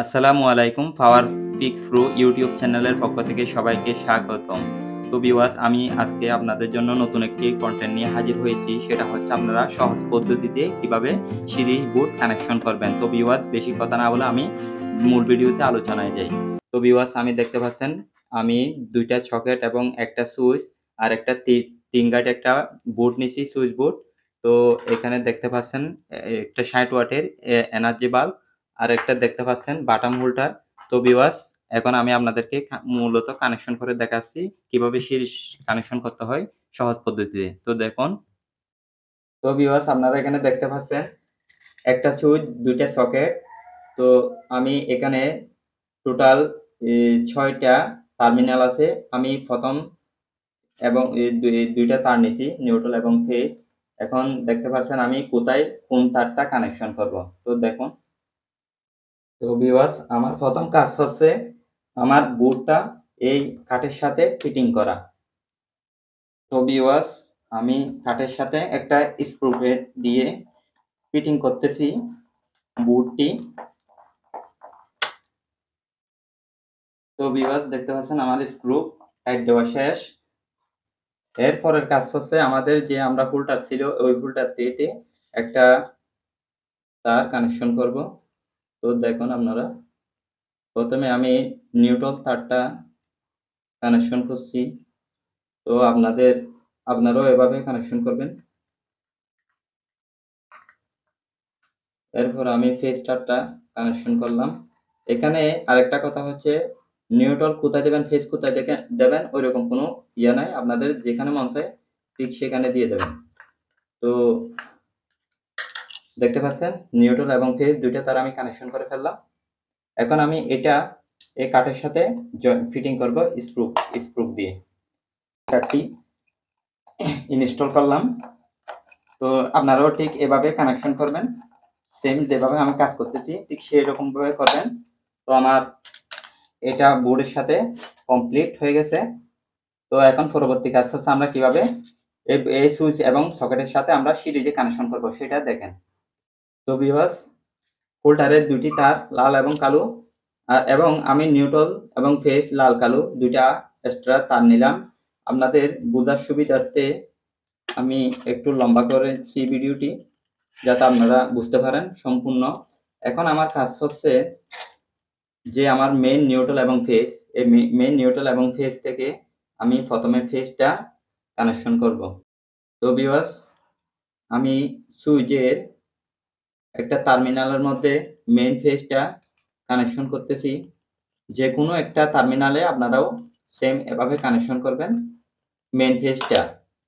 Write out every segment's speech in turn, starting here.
আসসালামু আলাইকুম। পাওয়ার pix pro YouTube চ্যানেলের পক্ষ থেকে সবাইকে স্বাগতম। তো ভিউয়ার্স, আমি আজকে আপনাদের জন্য নতুন একটি কনটেন্ট নিয়ে হাজির হয়েছি। সেটা হচ্ছে আপনারা সহজ পদ্ধতিতে কিভাবে সিরিজ বুট কানেকশন করবেন। তো ভিউয়ার্স, বেশি কথা না বলে আমি মূল ভিডিওতে আলোচনায় যাই। তো ভিউয়ার্স, আমি দেখতে পাচ্ছেন আমি ২ টা সকেট এবং একটা সুইচ আর একটা ৩ গার্ড একটা বুট নিছি, সুইচ বুট। তো এখানে দেখতে পাচ্ছেন একটা ৬০ ওয়াটের এনার্জি বাল্ব, আরেকটা দেখতে পাচ্ছেন বাটাম হোল্ডার। তো ভিউয়ার্স, এখন আমি আপনাদেরকে মূলত কানেকশন করে দেখাচ্ছি কিভাবে সিরিজ কানেকশন করতে হয় সহজ পদ্ধতিতে। তো দেখুন। তো ভিউয়ার্স, আপনারা এখানে দেখতে পাচ্ছেন একটা সুইচ, ২ টা সকেট। তো আমি এখানে টোটাল ৬ টা টার্মিনাল আছে। আমি ১ম এবং ২ টা তার নিছি, নিউট্রাল এবং ফেজ। এখন দেখতে পাচ্ছেন আমি কোথায় কোন তারটা কানেকশন করব। তো দেখুন। তো ভিউয়ার্স, আমার ১ম কাজ হচ্ছে আমার বুটটা এই কাঠের সাথে ফিটিং করা। তো ভিউয়ার্স, আমি কাঠের সাথে একটা স্ক্রু হেড দিয়ে ফিটিং করতেছি বুটটি। তো ভিউয়ার্স, দেখতে পাচ্ছেন আমার স্ক্রু টাইট দেওয়া শেষ। এরপরের কাজ হচ্ছে আমাদের যে আমরা হোল্ডার ছিল ওই হোল্ডার থেকে একটা তার কানেকশন করব। তো দেখুন আপনারা, ১ম এ আমি নিউট্রাল তারটা কানেকশন করছি। তো আপনারাও এভাবে কানেকশন করবেন। এরপর আমি ফেজ তারটা কানেকশন করলাম। এখানে আরেকটা কথা হচ্ছে, নিউট্রাল কোথায় দেবেন, ফেজ কোথায় দেবেন ঐরকম কোনো ইয়ে নাই। আপনাদের যেখানে মন চায় ঠিক সেখানে দিয়ে দেবেন। তো দেখতে পাচ্ছেন নিউট্রাল এবং ফেজ ২ টা তার আমি কানেকশন করে ফেললাম। এখন আমি এটা এই কাঠের সাথে ফিটিং করব স্ক্রু দিয়ে। তারটি ইনস্টল করলাম। তো আপনারাও ঠিক এভাবে কানেকশন করবেন। সেম যেভাবে আমি কাজ করতেছি ঠিক সেরকম ভাবে করবেন। তো আমার এটা বোর্ডের সাথে কমপ্লিট হয়ে গেছে। তো এখন পরবর্তী কাজ হচ্ছে আমরা কিভাবে এই সুইচ এবং সকেটের সাথে আমরা সিরিজে কানেকশন করব সেটা দেখেন। তো ভিউয়ার্স, হোল্ডারের ২ টি তার লাল এবং কালো, এবং আমি নিউট্রাল এবং ফেজ লাল কালো ২ টা এক্সট্রা তার নিলাম। আপনাদের বোঝার সুবিধার্থে আমি একটু লম্বা করেছি ভিডিওটি, যাতে আপনারা বুঝতে পারেন সম্পূর্ণ। এখন আমার কাজ হচ্ছে যে আমার মেইন নিউট্রাল এবং ফেজ, এই মেইন নিউট্রাল এবং ফেজ থেকে আমি ১ম এ ফেজটা কানেকশন করব। তো ভিউয়ার্স, আমি সুইচের একটা টার্মিনালের মধ্যে মেইন ফেজটা কানেকশন করতেছি। যেকোনো একটা টার্মিনালে আপনারাও সেম এভাবে কানেকশন করবেন মেইন ফেজটা।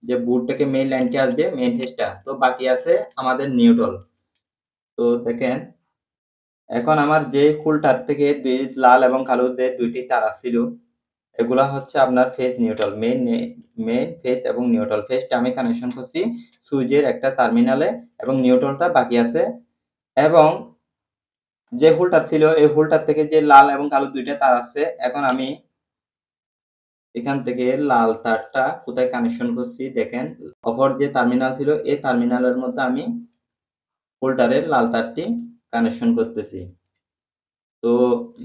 যে বোর্ড থেকে মেইন লাইনটি আসবে মেইন ফেজটা। তো বাকি আছে আমাদের নিউট্রাল। তো দেখেন, এখন আমার যে হোল্ডার থেকে লাল এবং কালো যে ২ টি তার ছিল, এগুলা হচ্ছে আপনার ফেজ নিউট্রাল। মেইন ফেজ এবং নিউট্রাল। ফেজটা আমি কানেকশন করছি সুইচের একটা টার্মিনালে এবং নিউট্রালটা বাকি আছে। এবং যে হোল্ডার ছিল এই হোল্ডার থেকে যে লাল এবং কালো ২ টা তার আছে, এখন আমি এখান থেকে লাল তারটা কোথায় কানেকশন করছি দেখেন। অপর যে টার্মিনাল ছিল এই টার্মিনালের মধ্যে আমি হোল্ডারের লাল তারটি কানেকশন করতেছি। তো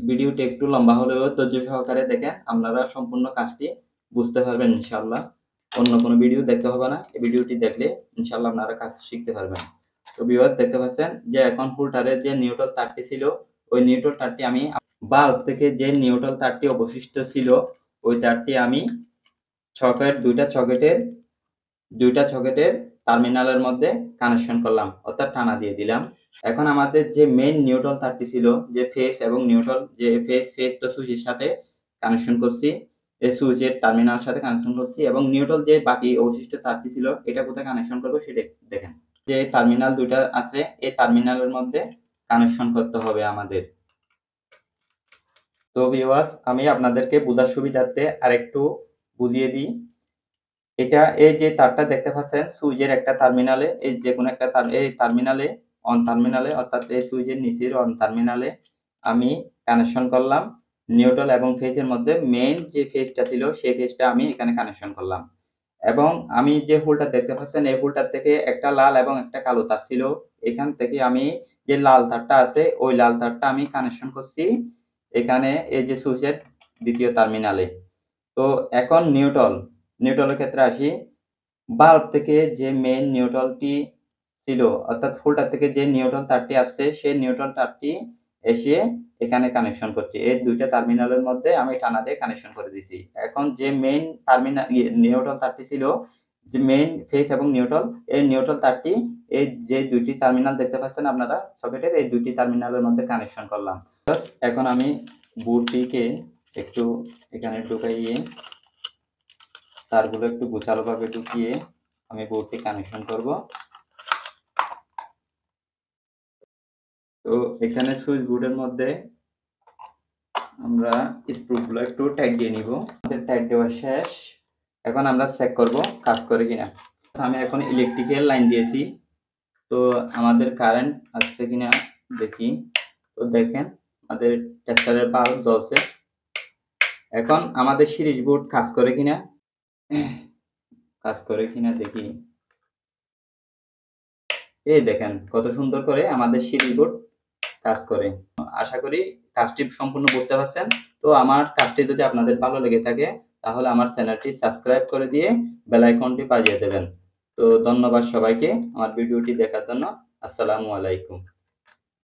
ভিডিওটি একটু লম্বা হলেও ধৈর্য সহকারে দেখেন, আপনারা সম্পূর্ণ কাজটি বুঝতে পারবেন ইনশাআল্লাহ। অন্য কোনো ভিডিও দেখতে হবে না। এই ভিডিওটি দেখলে ইনশাআল্লাহ আপনারা কাজ শিখতে পারবেন। তো ভিউয়ার্স, দেখতে পাচ্ছেন যে এখন হোল্ডারের যে নিউট্রাল তারটি ছিল, ওই নিউট্রাল তারটি আমি বাল্ব থেকে যে নিউট্রাল তারটি অবশিষ্ট ছিল, ওই তারটি আমি ২ টা সকেটের টার্মিনালের মধ্যে কানেকশন করলাম, অর্থাৎ টানা দিয়ে দিলাম। এখন আমাদের যে মেইন নিউট্রাল তারটি ছিল, যে ফেজ এবং নিউট্রাল, যে ফেজ তো সুইচের সাথে কানেকশন করছি, এই সুইচের টার্মিনালের সাথে কানেকশন করছি, এবং নিউট্রাল যে বাকি অবশিষ্ট তারটি ছিল এটা কোথায় কানেকশন করব সেটা দেখেন। যে টার্মিনাল ২ টা আছে এই টার্মিনালের মধ্যে কানেকশন করতে হবে আমাদের। তো ভিউয়ার্স, আমি আপনাদেরকে বোঝার সুবিধার্থে আরেকটু বুঝিয়ে দিই। এই যে তারটা দেখতে পাচ্ছেন সুইচের একটা টার্মিনালে, এই যেকোনো একটা তার, এই টার্মিনালে অন টার্মিনালে, অর্থাৎ এই সুইচের নিচের অন টার্মিনালে আমি কানেকশন করলাম নিউট্রাল এবং ফেজের মধ্যে। মেইন যে ফেজটা ছিল সেই ফেজটা আমি এখানে কানেকশন করলাম। এবং আমি যে হোল্ডার দেখতে পাচ্ছেন এই হোল্ডার থেকে একটা লাল এবং একটা কালো তার ছিল। এখান থেকে আমি যে লাল তারটা আছে ওই লাল তারটা আমি কানেকশন করছি এখানে এই যে সুইচের দ্বিতীয় টার্মিনালে। তো এখন নিউট্রালের ক্ষেত্রে আসি। বাল্ব থেকে যে মেইন নিউট্রালটি ছিল অর্থাৎ হোল্ডার থেকে যে নিউট্রাল তারটি আসছে সেই নিউট্রাল তারটি এসে এখানে কানেকশন করছি। এই দুইটা টার্মিনালের মধ্যে আমি টানা দিয়ে কানেকশন করে দিছি। এখন যে মেইন টার্মিনাল নিউট্রাল তারটি ছিল, যে মেইন ফেজ এবং নিউট্রাল, এই নিউট্রাল তারটি এই যে দুইটি টার্মিনাল দেখতে পাচ্ছেন আপনারা সকেটের, এই দুইটি টার্মিনালের মধ্যে কানেকশন করলাম। এখন আমি বোর্ডটিকে একটু এখানে ঢুকাইয়ে তারগুলো একটু গোছালোভাবে ঢুকিয়ে আমি বোর্ডটি কানেকশন করব। তো এখানে সুইচ বোর্ডের মধ্যে আমরা স্ক্রুগুলো একটু টাইট দিয়ে নিব। আমাদের টাইট দেওয়া শেষ। এখন আমরা চেক করব কাজ করে কিনা। আমি এখন ইলেকট্রিক্যাল লাইন দিয়েছি, তো আমাদের কারেন্ট আসছে কিনা দেখি। তো দেখেন আমাদের টেস্টারের বাল্ব জ্বলছে। এখন আমাদের সিরিজ বোর্ড কাজ করে কিনা দেখি। এই দেখেন কত সুন্দর করে আমাদের সিরিজ বোর্ড কাজ করে। আশা করি কাজটি সম্পূর্ণ বুঝতে পারছেন। তো আমার কাজটি যদি আপনাদের ভালো লেগে থাকে তাহলে আমার চ্যানেলটি সাবস্ক্রাইব করে দিয়ে বেল আইকনটি বাজিয়ে দেবেন। তো ধন্যবাদ সবাইকে আমার ভিডিওটি দেখার জন্য। আসসালামু আলাইকুম।